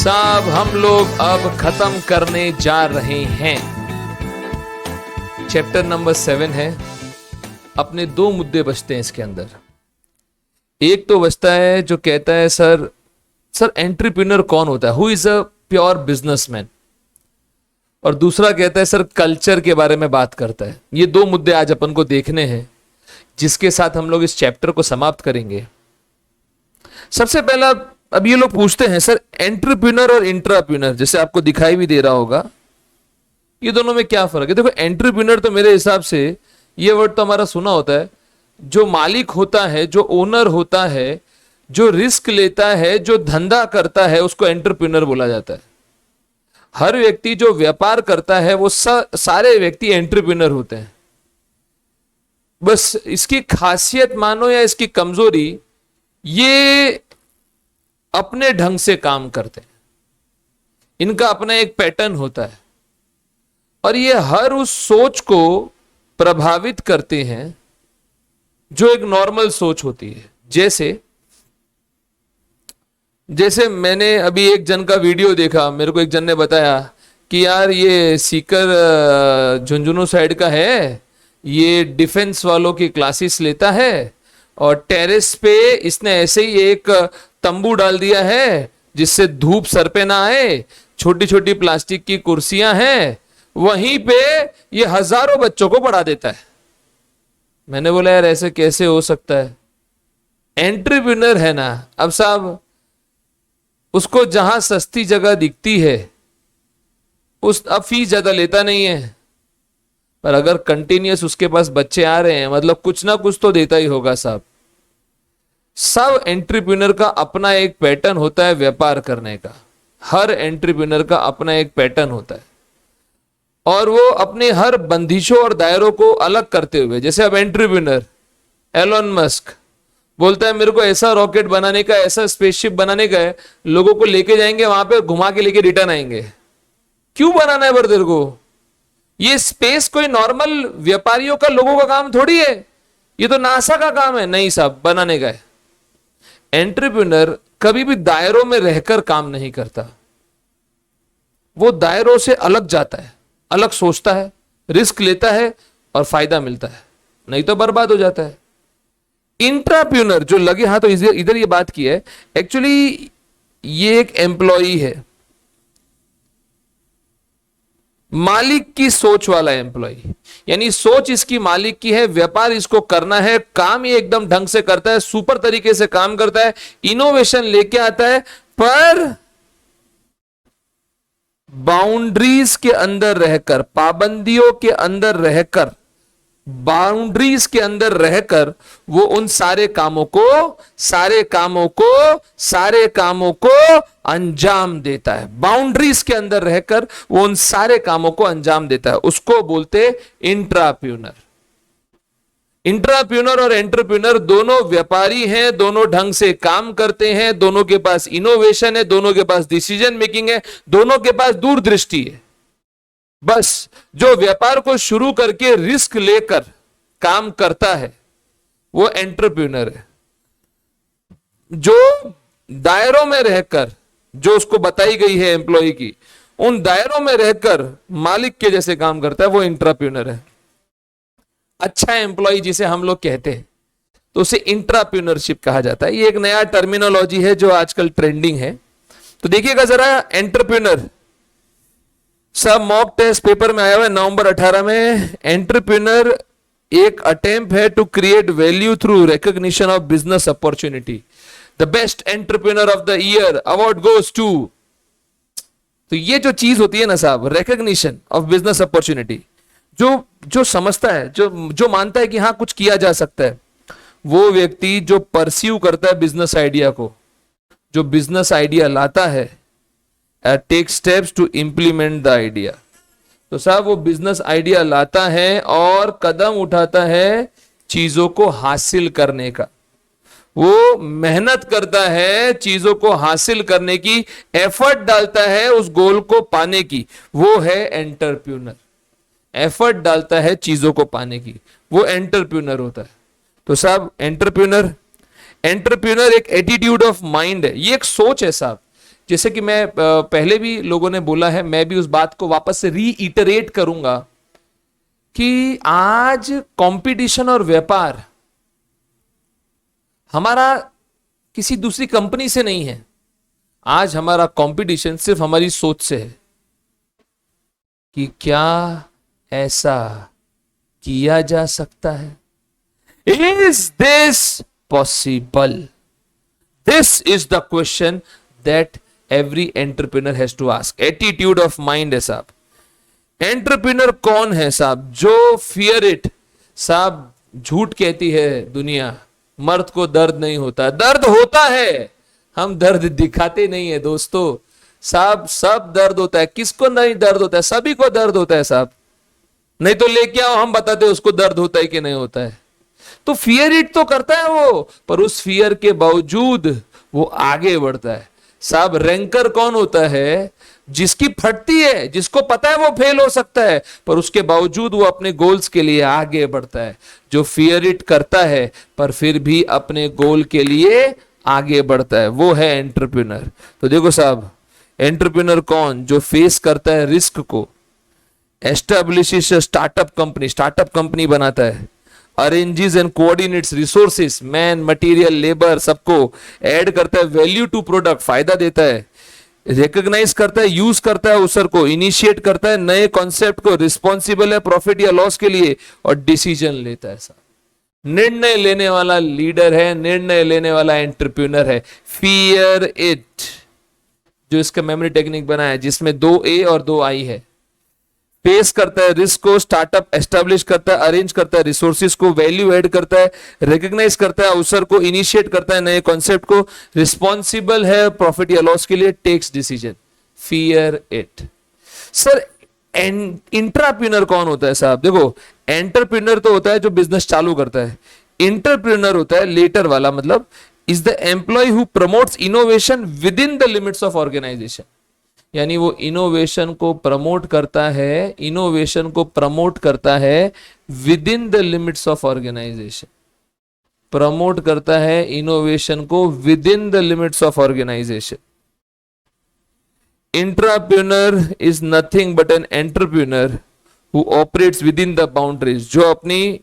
साहब हम लोग अब खत्म करने जा रहे हैं। चैप्टर नंबर 7 है। अपने दो मुद्दे बचते हैं इसके अंदर। एक तो बचता है जो कहता है सर एंटरप्रेन्योर कौन होता है, who is a pure businessman, और दूसरा कहता है सर कल्चर के बारे में बात करता है। ये दो मुद्दे आज अपन को देखने हैं, जिसके साथ हम लोग इस चैप्टर को समाप्त करेंगे। सबसे पहला, अब ये लोग पूछते हैं सर एंटरप्रेन्योर और इंट्राप्रेन्योर, जैसे आपको दिखाई भी दे रहा होगा, ये दोनों में क्या फर्क है। देखो एंटरप्रेन्योर तो मेरे हिसाब से ये वर्ड तो हमारा सुना होता है, जो मालिक होता है, जो ओनर होता है, जो रिस्क लेता है, जो धंधा करता है, उसको एंटरप्रेन्योर बोला जाता है। हर व्यक्ति जो व्यापार करता है वो सारे व्यक्ति एंटरप्रेन्योर होते हैं। बस इसकी खासियत मानो या इसकी कमजोरी, ये अपने ढंग से काम करते हैं, इनका अपना एक पैटर्न होता है और ये हर उस सोच को प्रभावित करते हैं जो एक नॉर्मल सोच होती है। जैसे मैंने अभी एक जन का वीडियो देखा, मेरे को एक जन ने बताया कि यार ये सीकर झुंझुनू साइड का है, ये डिफेंस वालों की क्लासेस लेता है और टेरेस पे इसने ऐसे ही एक तंबू डाल दिया है जिससे धूप सर पे ना आए, छोटी छोटी प्लास्टिक की कुर्सियां हैं, वहीं पे ये हजारों बच्चों को पढ़ा देता है। मैंने बोला यार ऐसे कैसे हो सकता है, एंटरप्रेन्योर है ना। अब साहब उसको जहां सस्ती जगह दिखती है अब फीस ज्यादा लेता नहीं है, पर अगर कंटिन्यूअस उसके पास बच्चे आ रहे हैं मतलब कुछ ना कुछ तो देता ही होगा साहब। सब एंटरप्रेन्योर का अपना एक पैटर्न होता है व्यापार करने का। हर एंटरप्रेन्योर का अपना एक पैटर्न होता है और वो अपने हर बंदिशों और दायरों को अलग करते हुए, जैसे अब एंटरप्रेन्योर एलोन मस्क बोलता है मेरे को ऐसा रॉकेट बनाने का, ऐसा स्पेसशिप बनाने का है, लोगों को लेके जाएंगे वहां पे घुमा के लेके रिटर्न आएंगे। क्यों बनाना है बर तेरे को? ये स्पेस कोई नॉर्मल व्यापारियों का, लोगों का काम थोड़ी है, ये तो नासा का काम है। नहीं साहब, बनाने का है। एंटरप्रेन्योर कभी भी दायरों में रहकर काम नहीं करता, वो दायरों से अलग जाता है, अलग सोचता है, रिस्क लेता है और फायदा मिलता है, नहीं तो बर्बाद हो जाता है। इंट्राप्रेन्योर जो लगे, हाँ तो इधर ये बात की है, एक्चुअली ये एक एम्प्लॉई है, मालिक की सोच वाला एम्प्लॉय, यानी सोच इसकी मालिक की है, व्यापार इसको करना है, काम ये एकदम ढंग से करता है, सुपर तरीके से काम करता है, इनोवेशन लेके आता है, पर बाउंड्रीज के अंदर रहकर, पाबंदियों के अंदर रहकर, बाउंड्रीज के अंदर रहकर वो उन सारे कामों को अंजाम देता है। बाउंड्रीज के अंदर रहकर वो उन सारे कामों को अंजाम देता है, उसको बोलते इंट्राप्रेन्योर। इंट्राप्रेन्योर और एंटरप्रेन्योर दोनों व्यापारी हैं, दोनों ढंग से काम करते हैं, दोनों के पास इनोवेशन है, दोनों के पास डिसीजन मेकिंग है, दोनों के पास दूरदृष्टि है। बस जो व्यापार को शुरू करके रिस्क लेकर काम करता है वो एंटरप्रेन्योर है। जो दायरों में रहकर, जो उसको बताई गई है एम्प्लॉय की, उन दायरों में रहकर मालिक के जैसे काम करता है, वो इंट्राप्रेन्योर है। अच्छा एम्प्लॉय जिसे हम लोग कहते हैं तो उसे इंट्राप्रेन्योरशिप कहा जाता है। ये एक नया टर्मिनोलॉजी है जो आजकल ट्रेंडिंग है। तो देखिएगा जरा, एंटरप्रेन्योर सब मॉक टेस्ट पेपर में आया हुआ है नवंबर 18 में। एंटरप्रेन्योर एक अटेम्प्ट है to create value through recognition of business opportunity. The best entrepreneur of the year award goes to. तो ये जो चीज होती है ना साहब, रिकॉग्निशन ऑफ बिजनेस अपॉर्चुनिटी, जो समझता है, जो मानता है कि हाँ कुछ किया जा सकता है, वो व्यक्ति जो परस्यू करता है बिजनेस आइडिया को, जो बिजनेस आइडिया लाता है, take steps to implement the idea. तो साहब वो बिजनेस आइडिया लाता है और कदम उठाता है चीजों को हासिल करने का, वो मेहनत करता है चीजों को हासिल करने की, एफर्ट डालता है उस गोल को पाने की, वो है एंटरप्रेन्योर। एफर्ट डालता है चीजों को पाने की, वो एंटरप्रेन्योर होता है। तो साहब एंटरप्रेन्योर एक एटीट्यूड ऑफ माइंड है, ये एक सोच है साहब जैसे कि मैं पहले भी लोगों ने बोला है, मैं भी उस बात को वापस से रीइटरेट करूंगा कि आज कंपटीशन और व्यापार हमारा किसी दूसरी कंपनी से नहीं है। आज हमारा कंपटीशन सिर्फ हमारी सोच से है कि क्या ऐसा किया जा सकता है। Is this possible? This is the question that every entrepreneur has to ask. Attitude of mind है साहब। एंटरप्रेन्योर कौन है साहब? जो फियर इट साहब। झूठ कहती है दुनिया, मर्द को दर्द नहीं होता। दर्द होता है, हम दर्द दिखाते नहीं है दोस्तों साहब। सब दर्द होता है, किसको नहीं दर्द होता है? सभी को दर्द होता है साहब। नहीं तो लेके आओ, हम बताते हैं उसको दर्द होता है कि नहीं होता है। तो फियर इट तो करता है वो, पर उस फियर के बावजूद वो आगे बढ़ता है साहब। रैंकर कौन होता है? जिसकी फटती है, जिसको पता है वो फेल हो सकता है, पर उसके बावजूद वो अपने गोल्स के लिए आगे बढ़ता है। जो फियर इट करता है पर फिर भी अपने गोल के लिए आगे बढ़ता है, वो है एंटरप्रेन्योर। तो देखो साहब, एंटरप्रेन्योर कौन? जो फेस करता है रिस्क को, establishes startup company, startup company बनाता है, arranges and coordinates resources, man material labour सबको ऐड करता है, वैल्यू टू प्रोडक्ट, फायदा देता है, रिकॉग्नाइज करता है, यूज करता है अवसर को, इनिशिएट करता है नए कॉन्सेप्ट को, रिस्पॉन्सिबल है प्रॉफिट या लॉस के लिए, और डिसीजन लेता है साहब। निर्णय लेने वाला लीडर है, निर्णय लेने वाला एंटरप्रेन्योर है। फियर इट, जो इसका मेमोरी टेक्निक बना है जिसमें 2 ए और 2 आई है। फेस करता है रिस्क को, स्टार्टअप एस्टेब्लिश करता है, अरेंज करता है रिसोर्सेज को, वैल्यू ऐड करता है, रिकॉग्नाइज करता है अवसर को, इनिशिएट करता है नए कॉन्सेप्ट को, रिस्पॉन्सिबल है प्रॉफिट या लॉस के लिए, takes decision. Fear it. Sir intrapreneur कौन होता है साहब? देखो, एंटरप्रेन्योर तो होता है जो बिजनेस चालू करता है। इंटरप्रेन्योर होता है लेटर वाला, मतलब is the employee who promotes innovation with in the limits of organisation. यानी वो इनोवेशन को प्रमोट करता है, इनोवेशन को प्रमोट करता है with in the limits of organisation. Promote करता है इनोवेशन को with in the limits of organisation. Intrapreneur is nothing but an entrepreneur who operates with in the boundaries, जो अपनी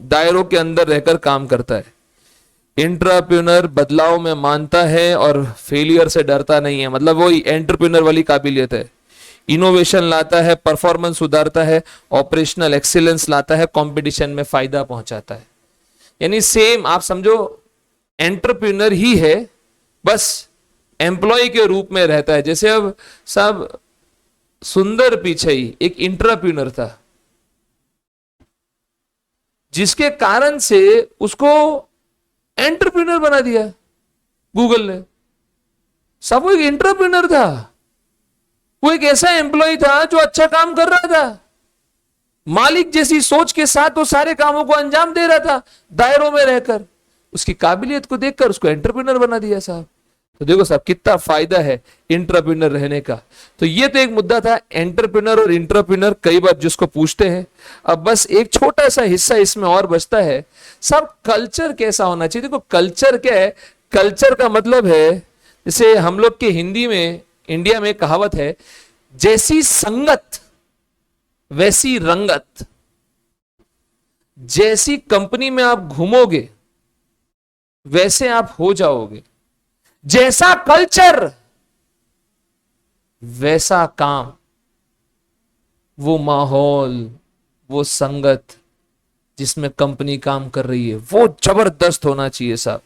दायरों के अंदर रहकर काम करता है। इंट्राप्रेन्योर बदलाव में मानता है और फेलियर से डरता नहीं है, मतलब वो एंटरप्रेन्योर वाली काबिलियत है। इनोवेशन लाता है, परफॉर्मेंस सुधारता है, ऑपरेशनल एक्सीलेंस लाता है, कंपटीशन में फायदा पहुंचाता है। यानी सेम आप समझो एंटरप्रेन्योर ही है, बस एम्प्लॉय के रूप में रहता है। जैसे अब साहब सुंदर पिचई एक इंट्राप्रेन्योर था, जिसके कारण से उसको एंटरप्रेन्योर बना दिया गूगल ने। सब वो एक एंटरप्रेन्योर था, वो एक ऐसा एम्प्लॉय था जो अच्छा काम कर रहा था, मालिक जैसी सोच के साथ वो सारे कामों को अंजाम दे रहा था दायरों में रहकर। उसकी काबिलियत को देखकर उसको एंटरप्रेन्योर बना दिया साहब। तो देखो साहब कितना फायदा है इंट्राप्रेन्योर रहने का। तो ये तो एक मुद्दा था, एंटरप्रेन्योर और इंट्राप्रेन्योर कई बार जिसको पूछते हैं। अब बस एक छोटा सा हिस्सा इसमें और बचता है साहब, कल्चर कैसा होना चाहिए। देखो कल्चर क्या है? कल्चर का मतलब है, जैसे हम लोग के हिंदी में, इंडिया में कहावत है, जैसी संगत वैसी रंगत। जैसी कंपनी में आप घूमोगे वैसे आप हो जाओगे, जैसा कल्चर वैसा काम। वो माहौल, वो संगत जिसमें कंपनी काम कर रही है, वो जबरदस्त होना चाहिए साहब,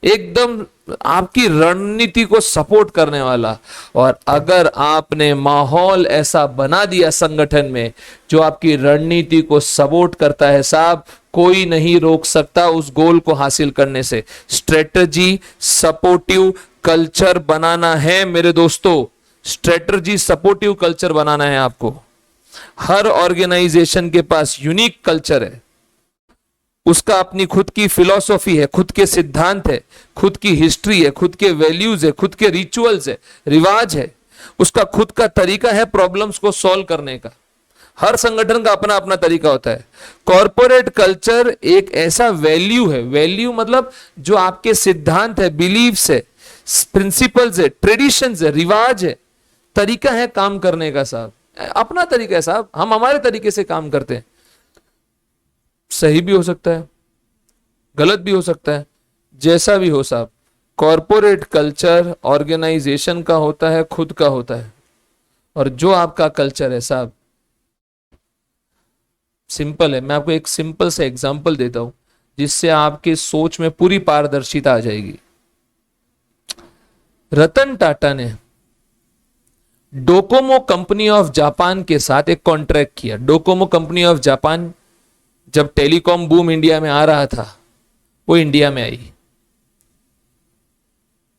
एकदम आपकी रणनीति को सपोर्ट करने वाला। और अगर आपने माहौल ऐसा बना दिया संगठन में जो आपकी रणनीति को सपोर्ट करता है साहब, कोई नहीं रोक सकता उस गोल को हासिल करने से। स्ट्रेटजी सपोर्टिव कल्चर बनाना है मेरे दोस्तों, स्ट्रेटजी सपोर्टिव कल्चर बनाना है आपको। हर ऑर्गेनाइजेशन के पास यूनिक कल्चर है, उसका अपनी खुद की फिलॉसफी है, खुद के सिद्धांत है, खुद की हिस्ट्री है, खुद के वैल्यूज है, खुद के रिचुअल्स है, रिवाज है, उसका खुद का तरीका है प्रॉब्लम्स को सॉल्व करने का। हर संगठन का अपना अपना तरीका होता है। कॉर्पोरेट कल्चर एक ऐसा वैल्यू है, वैल्यू मतलब जो आपके सिद्धांत है, बिलीव्स है, प्रिंसिपल्स है, ट्रेडिशंस है, रिवाज है, तरीका है काम करने का साहब, अपना तरीका है साहब, हम हमारे तरीके से काम करते हैं। सही भी हो सकता है, गलत भी हो सकता है, जैसा भी हो साहब। कॉरपोरेट कल्चर ऑर्गेनाइजेशन का होता है, खुद का होता है। और जो आपका कल्चर है साहब, सिंपल है। मैं आपको एक सिंपल से एग्जांपल देता हूं जिससे आपके सोच में पूरी पारदर्शिता आ जाएगी। रतन टाटा ने डोकोमो कंपनी ऑफ जापान के साथ एक कॉन्ट्रैक्ट किया। डोकोमो कंपनी ऑफ जापान, जब टेलीकॉम बूम इंडिया में आ रहा था, वो इंडिया में आई।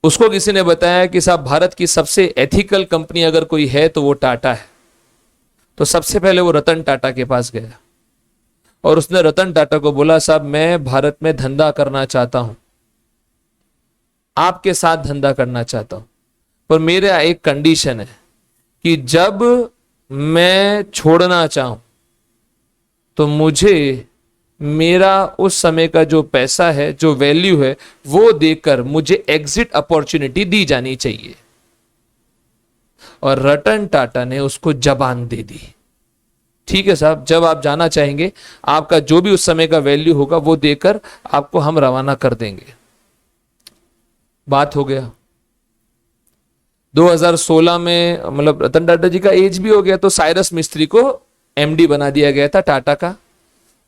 उसको किसी ने बताया कि साहब भारत की सबसे एथिकल कंपनी अगर कोई है तो वो टाटा है। तो सबसे पहले वो रतन टाटा के पास गया और उसने रतन टाटा को बोला, साहब मैं भारत में धंधा करना चाहता हूं, आपके साथ धंधा करना चाहता हूं, पर मेरा एक कंडीशन है कि जब मैं छोड़ना चाहूं तो मुझे मेरा उस समय का जो पैसा है, जो वैल्यू है, वो देकर मुझे एग्जिट अपॉर्चुनिटी दी जानी चाहिए। और रतन टाटा ने उसको जबान दे दी, ठीक है साहब, जब आप जाना चाहेंगे आपका जो भी उस समय का वैल्यू होगा वो देकर आपको हम रवाना कर देंगे। बात हो गया। 2016 में मतलब रतन टाटा जी का एज भी हो गया, तो साइरस मिस्त्री को एमडी बना दिया गया था टाटा का,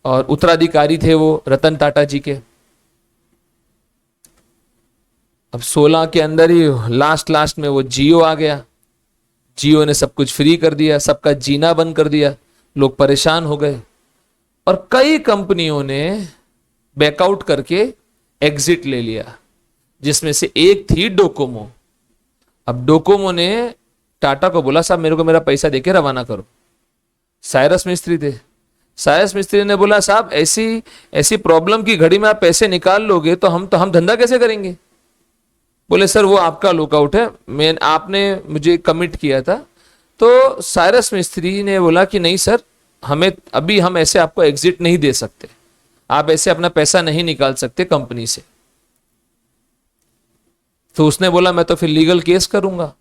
और उत्तराधिकारी थे वो रतन टाटा जी के। अब 16 के अंदर ही लास्ट में वो जियो आ गया। जियो ने सब कुछ फ्री कर दिया, सबका जीना बंद कर दिया, लोग परेशान हो गए और कई कंपनियों ने बैकआउट करके एग्जिट ले लिया, जिसमें से एक थी डोकोमो। अब डोकोमो ने टाटा को बोला, साहब मेरे को मेरा पैसा देके रवाना करो। साइरस मिस्त्री थे। साइरस मिस्त्री ने बोला, साहब ऐसी प्रॉब्लम की घड़ी में आप पैसे निकाल लोगे तो हम धंधा कैसे करेंगे। बोले, सर वो आपका लुकआउट है, आपने मुझे कमिट किया था। तो साइरस मिस्त्री ने बोला कि नहीं सर, अभी हम ऐसे आपको एग्जिट नहीं दे सकते, आप ऐसे अपना पैसा नहीं निकाल सकते कंपनी से। तो उसने बोला, मैं तो फिर लीगल केस करूंगा।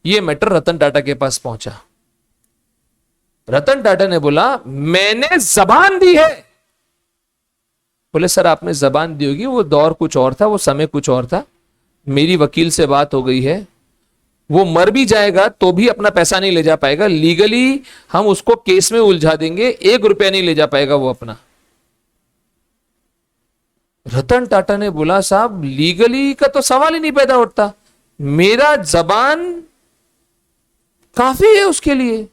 ये मैटर रतन टाटा के पास पहुंचा। रतन टाटा ने बोला, मैंने जबान दी है। बोले, सर आपने जबान दी होगी, वो दौर कुछ और था, वो समय कुछ और था, मेरी वकील से बात हो गई है, वो मर भी जाएगा तो भी अपना पैसा नहीं ले जा पाएगा, लीगली हम उसको केस में उलझा देंगे, 1 रुपया नहीं ले जा पाएगा वो अपना। रतन टाटा ने बोला, साहब लीगली का तो सवाल ही नहीं पैदा उठता, मेरा जबान काफी है उसके लिए,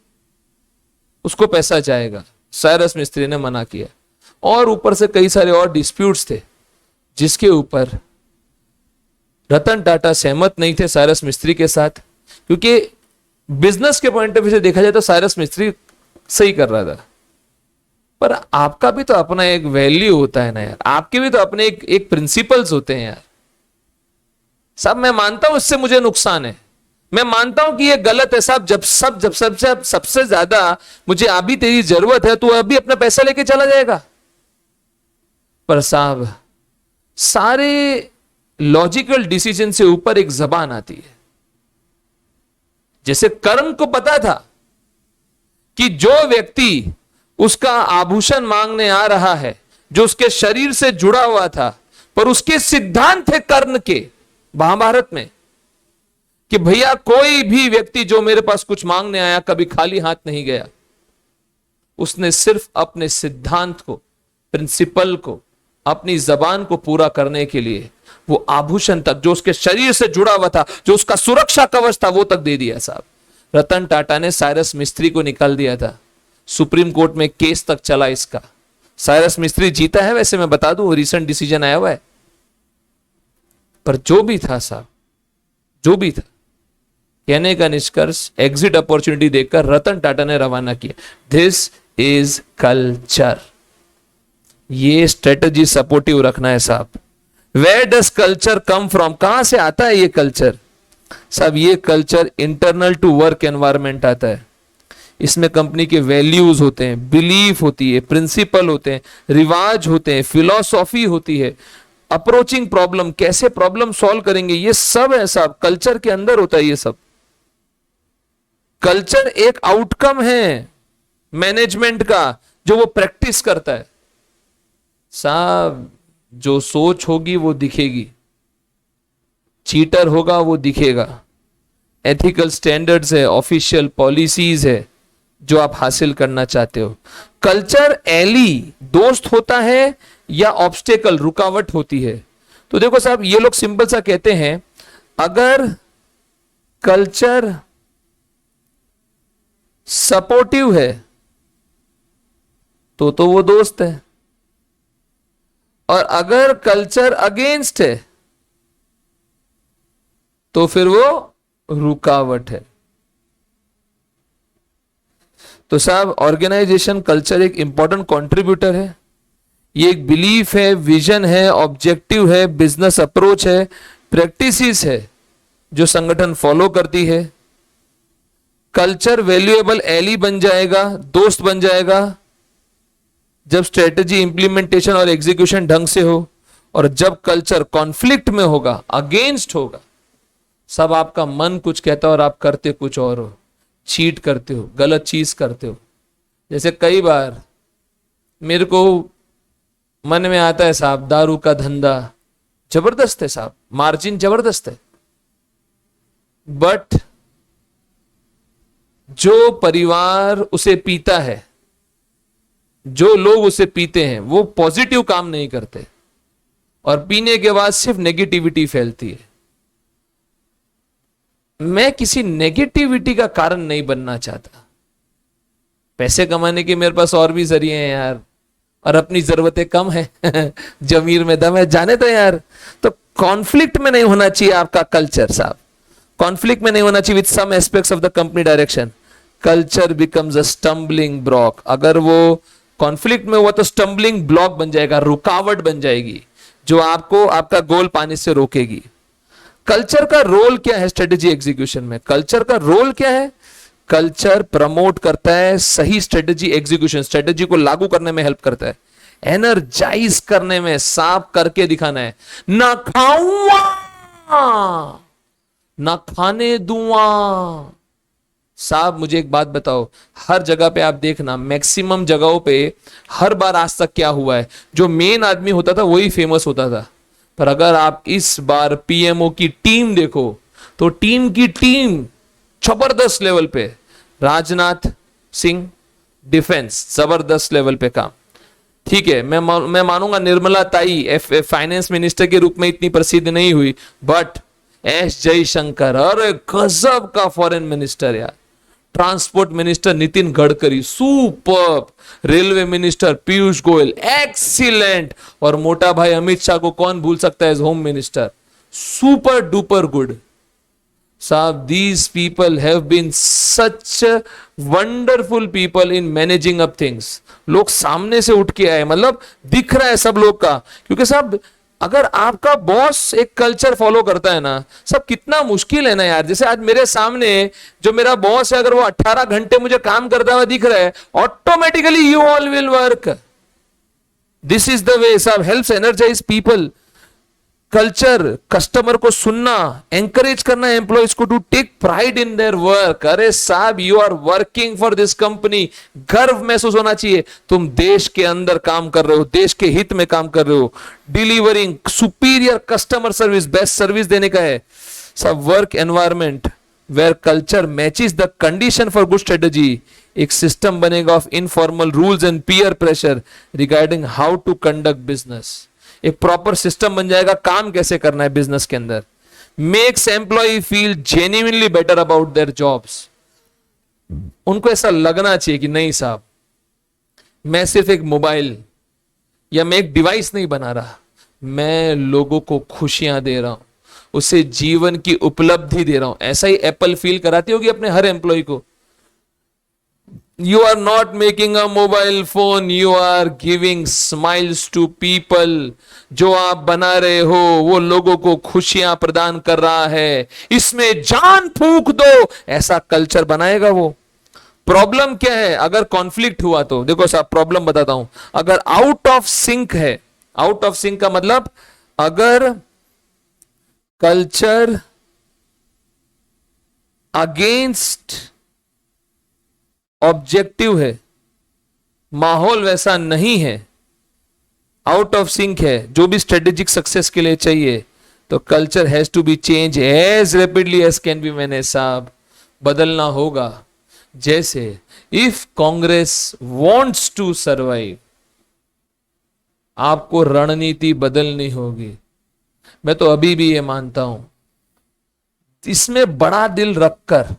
उसको पैसा जाएगा। साइरस मिस्त्री ने मना किया और ऊपर से कई सारे और डिस्प्यूट्स थे जिसके ऊपर रतन टाटा सहमत नहीं थे साइरस मिस्त्री के साथ, क्योंकि बिजनेस के पॉइंट ऑफ व्यू से देखा जाए तो साइरस मिस्त्री सही कर रहा था, पर आपका भी तो अपना एक वैल्यू होता है ना यार, आपके भी तो अपने एक प्रिंसिपल्स होते हैं यार। साहब मैं मानता हूं इससे मुझे नुकसान है, मैं मानता हूं कि ये गलत है साहब, जब सबसे ज्यादा मुझे अभी तेरी जरूरत है, तू अभी अपना पैसा लेके चला जाएगा। पर साहब सारे लॉजिकल डिसीजन से ऊपर एक जबान आती है। जैसे कर्ण को पता था कि जो व्यक्ति उसका आभूषण मांगने आ रहा है, जो उसके शरीर से जुड़ा हुआ था, पर उसके सिद्धांत थे कर्ण के महाभारत में कि भैया कोई भी व्यक्ति जो मेरे पास कुछ मांगने आया कभी खाली हाथ नहीं गया। उसने सिर्फ अपने सिद्धांत को, प्रिंसिपल को, अपनी जबान को पूरा करने के लिए वो आभूषण तक जो उसके शरीर से जुड़ा हुआ था, जो उसका सुरक्षा कवच था, वो तक दे दिया साहब। रतन टाटा ने साइरस मिस्त्री को निकाल दिया था, सुप्रीम कोर्ट में केस तक चला इसका। साइरस मिस्त्री जीता है, वैसे मैं बता दूं रिसेंट डिसीजन आया हुआ है, पर जो भी था साहब, जो भी था, कहने का निष्कर्ष एग्जिट अपॉर्चुनिटी देखकर रतन टाटा ने रवाना किया। This is culture. ये स्ट्रेटजी सपोर्टिव रखना है साहब। Where does culture come from, कहां से आता है ये कल्चर साहब? ये culture internal to work environment आता है। इसमें कंपनी के वैल्यूज होते हैं, बिलीफ होती है, प्रिंसिपल होते हैं, रिवाज होते हैं, फिलॉसॉफी होती है, अप्रोचिंग प्रॉब्लम, कैसे प्रॉब्लम सॉल्व करेंगे, ये सब है साहब कल्चर के अंदर होता है ये सब। कल्चर एक आउटकम है मैनेजमेंट का जो वो प्रैक्टिस करता है साहब। जो सोच होगी वो दिखेगी, चीटर होगा वो दिखेगा। एथिकल स्टैंडर्ड्स है, ऑफिशियल पॉलिसीज है जो आप हासिल करना चाहते हो। कल्चर एली दोस्त होता है या ऑब्स्टेकल रुकावट होती है? तो देखो साहब ये लोग सिंपल सा कहते हैं, अगर कल्चर सपोर्टिव है तो वो दोस्त है, और अगर कल्चर अगेंस्ट है तो फिर वो रुकावट है। तो साहब ऑर्गेनाइजेशन कल्चर एक इंपॉर्टेंट कंट्रीब्यूटर है। ये एक बिलीफ है, विजन है, ऑब्जेक्टिव है, बिजनेस अप्रोच है, प्रैक्टिसेस है जो संगठन फॉलो करती है। कल्चर वैल्यूएबल एली बन जाएगा, दोस्त बन जाएगा, जब स्ट्रेटेजी इंप्लीमेंटेशन और एग्जीक्यूशन ढंग से हो। और जब कल्चर कॉन्फ्लिक्ट में होगा, अगेंस्ट होगा, सब आपका मन कुछ कहता है और आप करते कुछ और हो, चीट करते हो, गलत चीज करते हो। जैसे कई बार मेरे को मन में आता है साहब दारू का धंधा जबरदस्त है साहब, मार्जिन जबरदस्त है, बट जो परिवार उसे पीता है, जो लोग उसे पीते हैं, वो पॉजिटिव काम नहीं करते और पीने के बाद सिर्फ नेगेटिविटी फैलती है। मैं किसी नेगेटिविटी का कारण नहीं बनना चाहता। पैसे कमाने के मेरे पास और भी जरिए हैं यार, और अपनी जरूरतें कम है जमीर में दम है, जाने तो यार। तो कॉन्फ्लिक्ट में नहीं होना चाहिए आपका कल्चर साहब, कॉन्फ्लिक्ट में नहीं होना चाहिए with some aspects of the company direction. Culture becomes a stumbling block. अगर वो कॉन्फ्लिक्ट में हुआ तो स्टम्बलिंग ब्लॉक बन जाएगा, रुकावट बन जाएगी जो आपको आपका गोल पाने से रोकेगी। कल्चर का रोल क्या है स्ट्रेटेजी एग्जीक्यूशन में? कल्चर का रोल क्या है? कल्चर प्रमोट करता है सही स्ट्रेटेजी एग्जीक्यूशन, स्ट्रेटेजी को लागू करने में हेल्प करता है, एनर्जाइज करने में, साफ करके दिखाना है। ना खाऊंगा ना खाने दूंगा। साहब मुझे एक बात बताओ, हर जगह पे आप देखना, मैक्सिमम जगहों पे हर बार आज तक क्या हुआ है, जो मेन आदमी होता था वही फेमस होता था। पर अगर आप इस बार पीएमओ की टीम देखो तो टीम की टीम जबरदस्त लेवल पे, राजनाथ सिंह डिफेंस जबरदस्त लेवल पे काम, ठीक है। मैं मानूंगा निर्मला ताई फाइनेंस मिनिस्टर के रूप में इतनी प्रसिद्ध नहीं हुई, बट एस जयशंकर अरे गजब का फॉरेन मिनिस्टर यार। Transport minister Nitin Gadkari superb, railway minister Piyush Goyal excellent, और मोटा भाई अमित शाह को कौन भूल सकता है age home minister, super duper good. साहब these people have been such wonderful people in managing up things। लोग सामने से उठ के आए, मतलब दिख रहा है सब लोग का, क्योंकि साहब अगर आपका बॉस एक कल्चर फॉलो करता है ना, सब कितना मुश्किल है ना यार। जैसे आज मेरे सामने जो मेरा बॉस है, अगर वो 18 घंटे मुझे काम करता हुआ दिख रहा है, automatically you all will work. This is the way साहब, helps energise people. Culture customer को सुनना, एंकरेज करना एम्प्लॉयज को to take pride in their work. अरे साहब you are working for this company, गर्व महसूस होना चाहिए, तुम देश के अंदर काम कर रहे हो, देश के हित में काम कर रहे हो। Delivering superior customer service, best service देने का है। सब work environment where culture matches the condition for good strategy. एक सिस्टम बनेगा of informal rules and peer pressure regarding how to conduct business. एक प्रॉपर सिस्टम बन जाएगा काम कैसे करना है बिजनेस के अंदर। Makes employee feel genuinely better about their jobs. उनको ऐसा लगना चाहिए कि नहीं साहब मैं सिर्फ एक मोबाइल या मैं एक डिवाइस नहीं बना रहा, मैं लोगों को खुशियां दे रहा हूं, उसे जीवन की उपलब्धि दे रहा हूं। ऐसा ही एप्पल फील कराती होगी अपने हर एम्प्लॉय को। You are not making a mobile phone, you are giving smiles to people। जो आप बना रहे हो वो लोगों को खुशियां प्रदान कर रहा है, इसमें जान फूंक दो, ऐसा कल्चर बनाएगा वो। प्रॉब्लम क्या है अगर कॉन्फ्लिक्ट हुआ तो? देखो साहब प्रॉब्लम बताता हूं, अगर आउट ऑफ सिंक है, आउट ऑफ सिंक का मतलब अगर कल्चर अगेंस्ट ऑब्जेक्टिव है, माहौल वैसा नहीं है, आउट ऑफ सिंक है, जो भी स्ट्रेटेजिक सक्सेस के लिए चाहिए, तो culture has to be change as rapidly as can be. मैंने साहब बदलना होगा। जैसे if Congress wants to survive, आपको रणनीति बदलनी होगी। मैं तो अभी भी ये मानता हूं, इसमें बड़ा दिल रखकर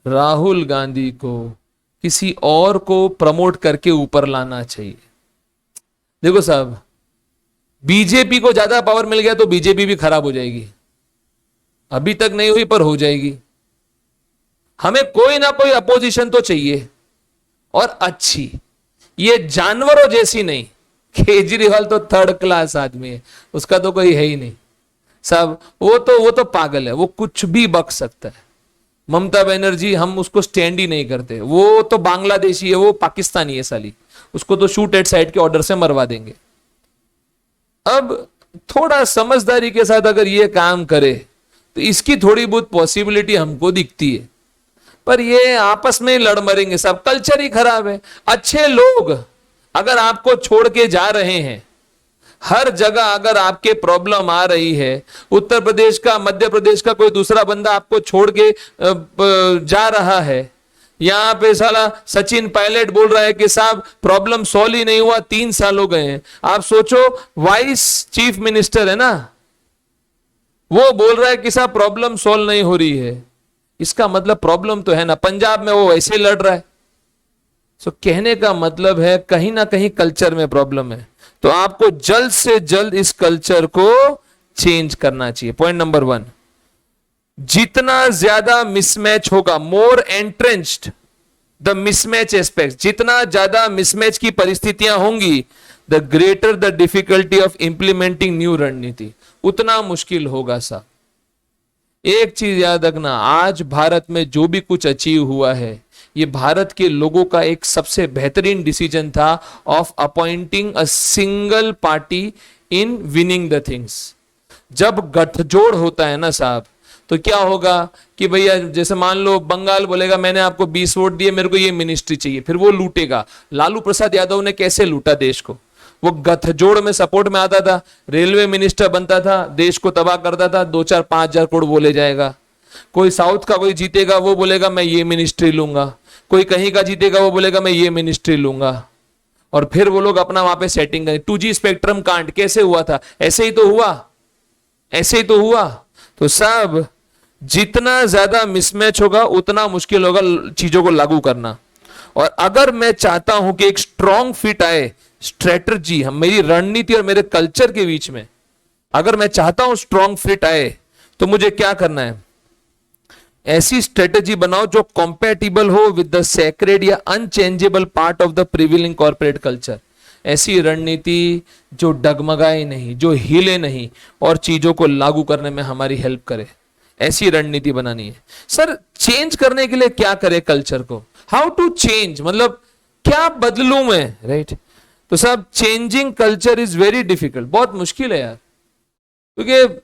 राहुल गांधी को किसी और को प्रमोट करके ऊपर लाना चाहिए। देखो साहब, बीजेपी को ज्यादा पावर मिल गया तो बीजेपी भी खराब हो जाएगी। अभी तक नहीं हुई पर हो जाएगी। हमें कोई ना कोई अपोजिशन तो चाहिए, और अच्छी, ये जानवरों जैसी नहीं। केजरीवाल तो थर्ड क्लास आदमी है, उसका तो कोई है ही नहीं साहब। वो तो पागल है, वो कुछ भी बक सकता है। ममता बनर्जी, हम उसको स्टैंड ही नहीं करते। वो तो बांग्लादेशी है, वो पाकिस्तानी है साली, उसको तो शूट एट साइड के ऑर्डर से मरवा देंगे। अब थोड़ा समझदारी के साथ अगर ये काम करे तो इसकी थोड़ी बहुत पॉसिबिलिटी हमको दिखती है, पर ये आपस में लड़ मरेंगे सब। कल्चर ही खराब है। अच्छे लोग अगर आपको छोड़ के जा रहे हैं, हर जगह अगर आपके प्रॉब्लम आ रही है, उत्तर प्रदेश का, मध्य प्रदेश का कोई दूसरा बंदा आपको छोड़ के जा रहा है, यहां पे साला सचिन पायलट बोल रहा है कि साहब प्रॉब्लम सॉल्व ही नहीं हुआ, 3 साल हो गए हैं। आप सोचो, वाइस चीफ मिनिस्टर है ना, वो बोल रहा है कि साहब प्रॉब्लम सॉल्व नहीं हो रही है। इसका मतलब प्रॉब्लम तो है ना। पंजाब में वो वैसे लड़ रहा है। सो कहने का मतलब है कहीं ना कहीं कल्चर में प्रॉब्लम है। तो आपको जल्द से जल्द इस कल्चर को चेंज करना चाहिए। पॉइंट नंबर 1, जितना ज्यादा मिसमैच होगा, मोर एंट्रेंच्ड द मिसमैच एस्पेक्ट, जितना ज्यादा मिसमैच की परिस्थितियां होंगी, the greater the difficulty of implementing new रणनीति, उतना मुश्किल होगा साहब। एक चीज याद रखना, आज भारत में जो भी कुछ अचीव हुआ है, ये भारत के लोगों का एक सबसे बेहतरीन डिसीजन था of appointing a single party in winning the things. जब गठजोड़ होता है ना साहब, तो क्या होगा कि भैया, जैसे मान लो बंगाल बोलेगा मैंने आपको 20 वोट दिए, मेरे को ये मिनिस्ट्री चाहिए, फिर वो लूटेगा। लालू प्रसाद यादव ने कैसे लूटा देश को? वो गठजोड़ में सपोर्ट में आता था, रेलवे मिनिस्टर बनता था, देश को तबाह करता था, 2-4-5 हजार करोड़ बोले जाएगा। कोई साउथ का कोई जीतेगा, वो बोलेगा मैं ये मिनिस्ट्री लूंगा। कोई कहीं का जीतेगा, वो बोलेगा मैं ये मिनिस्ट्री लूंगा। और फिर वो लोग अपना वहां पे सेटिंग करें। 2G स्पेक्ट्रम कांड कैसे हुआ था? ऐसे ही तो हुआ, ऐसे ही तो हुआ। तो साहब, जितना ज्यादा मिसमैच होगा उतना मुश्किल होगा चीजों को लागू करना। और अगर मैं चाहता हूं कि एक स्ट्रॉन्ग फिट आए, स्ट्रेटजी, हम, मेरी रणनीति और मेरे कल्चर के बीच में, अगर मैं चाहता हूं स्ट्रॉन्ग फिट आए, तो मुझे क्या करना है? ऐसी स्ट्रेटजी बनाओ जो कंपैटिबल हो विद द सैक्रेड या unchangeable part of the prevailing corporate culture. ऐसी रणनीति जो डगमगाए नहीं, जो हिले नहीं, और चीजों को लागू करने में हमारी हेल्प करे, ऐसी रणनीति बनानी है। सर, चेंज करने के लिए क्या करे कल्चर को? हाउ टू चेंज, मतलब क्या बदलूं मैं, राइट? तो साहब, changing culture is very difficult, बहुत मुश्किल है यार। क्योंकि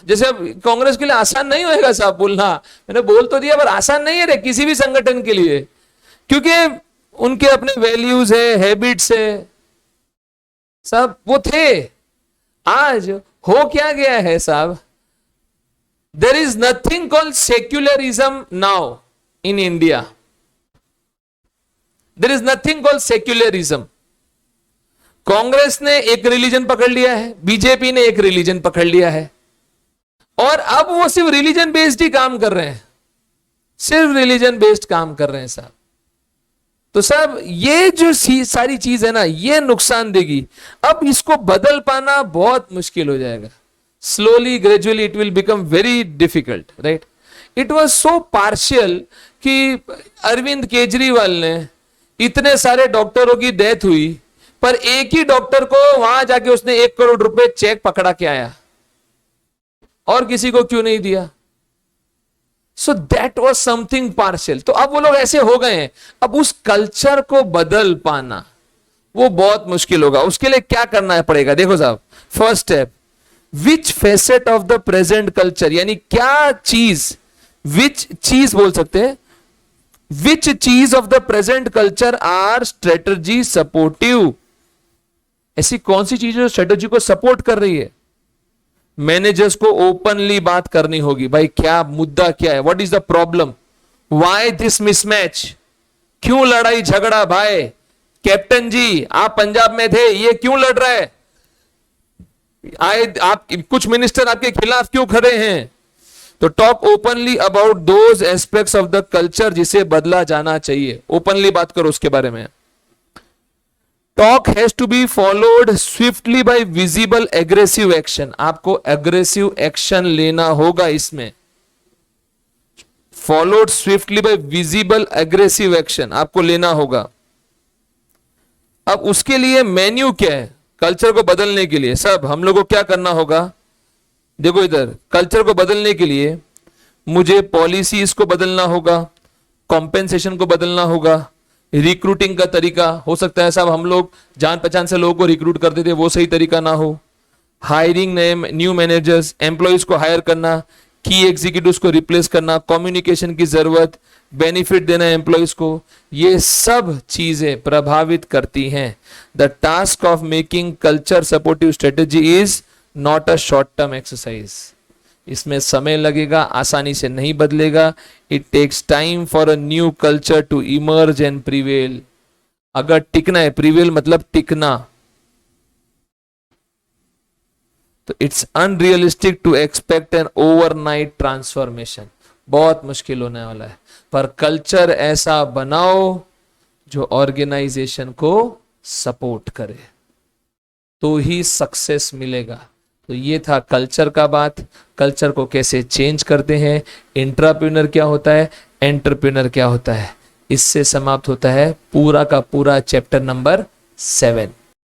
जैसे अब कांग्रेस के लिए आसान नहीं होएगा साहब बोलना, मैंने बोल तो दिया, पर आसान नहीं है रे किसी भी संगठन के लिए, क्योंकि उनके अपने वैल्यूज है, हैबिट्स है साहब, वो थे। आज हो क्या गया है साहब? There is nothing called secularism now in India. There is nothing called secularism. Congress ने एक रिलीजन पकड़ लिया है, बीजेपी ने एक रिलीजन पकड़ लिया है, और अब वो सिर्फ रिलीजन बेस्ड ही काम कर रहे हैं, सिर्फ रिलीजन बेस्ड काम कर रहे हैं साहब। तो साहब, ये जो सारी चीज है ना, ये नुकसान देगी। अब इसको बदल पाना बहुत मुश्किल हो जाएगा। Slowly, gradually it will become very difficult, right? It was so partial कि अरविंद केजरीवाल ने, इतने सारे डॉक्टरों की डेथ हुई, पर एक ही डॉक्टर को वहां जाके उसने 1 करोड़ रुपए चेक पकड़ा के आया, और किसी को क्यों नहीं दिया? So that was something partial. तो अब वो लोग ऐसे हो गए हैं, अब उस कल्चर को बदल पाना वो बहुत मुश्किल होगा। उसके लिए क्या करना पड़ेगा? देखो साहब, first step, which facet of the present culture, यानी क्या चीज, विच चीज बोल सकते हैं, विच चीज of the present culture are strategy supportive, ऐसी कौन सी चीज है जो स्ट्रेटजी को सपोर्ट कर रही है। मैनेजर्स को ओपनली बात करनी होगी, भाई क्या मुद्दा क्या है, what is the problem, why this mismatch, क्यों लड़ाई झगड़ा, भाई कैप्टन जी आप पंजाब में थे, ये क्यों लड़ रहा है, आए आप कुछ मिनिस्टर आपके खिलाफ क्यों खड़े हैं। तो talk openly about those aspects of the culture जिसे बदला जाना चाहिए, ओपनली बात करो उसके बारे में। Talk has to be followed swiftly by visible aggressive action, आपको एग्रेसिव एक्शन लेना होगा इसमें, followed swiftly by visible aggressive action आपको लेना होगा। अब उसके लिए मेन्यू क्या है, कल्चर को बदलने के लिए सब हम लोगों को क्या करना होगा, देखो इधर, कल्चर को बदलने के लिए मुझे पॉलिसीज को बदलना होगा, कॉम्पेंसेशन को बदलना होगा, रिक्रूटिंग का तरीका हो सकता है साहब हम लोग जान पहचान से लोगों को रिक्रूट करते थे, वो सही तरीका ना हो, हायरिंग न्यू मैनेजर्स, एम्प्लॉयज को हायर करना, की एग्जीक्यूटिव्स को रिप्लेस करना, कम्युनिकेशन की जरूरत, बेनिफिट देना एम्प्लॉयज को, ये सब चीजें प्रभावित करती हैं। The task of making culture supportive strategy is not a short term exercise, इसमें समय लगेगा, आसानी से नहीं बदलेगा। It takes time for a new culture to emerge and prevail, अगर टिकना है, प्रिवेल मतलब टिकना, तो it's unrealistic to expect an overnight transformation, बहुत मुश्किल होने वाला है। पर कल्चर ऐसा बनाओ जो ऑर्गेनाइजेशन को सपोर्ट करे, तो ही सक्सेस मिलेगा। तो ये था कल्चर का बात, कल्चर को कैसे चेंज करते हैं, इंट्राप्रेन्योर क्या होता है, एंटरप्रेन्योर क्या होता है। इससे समाप्त होता है पूरा का पूरा चैप्टर नंबर 7।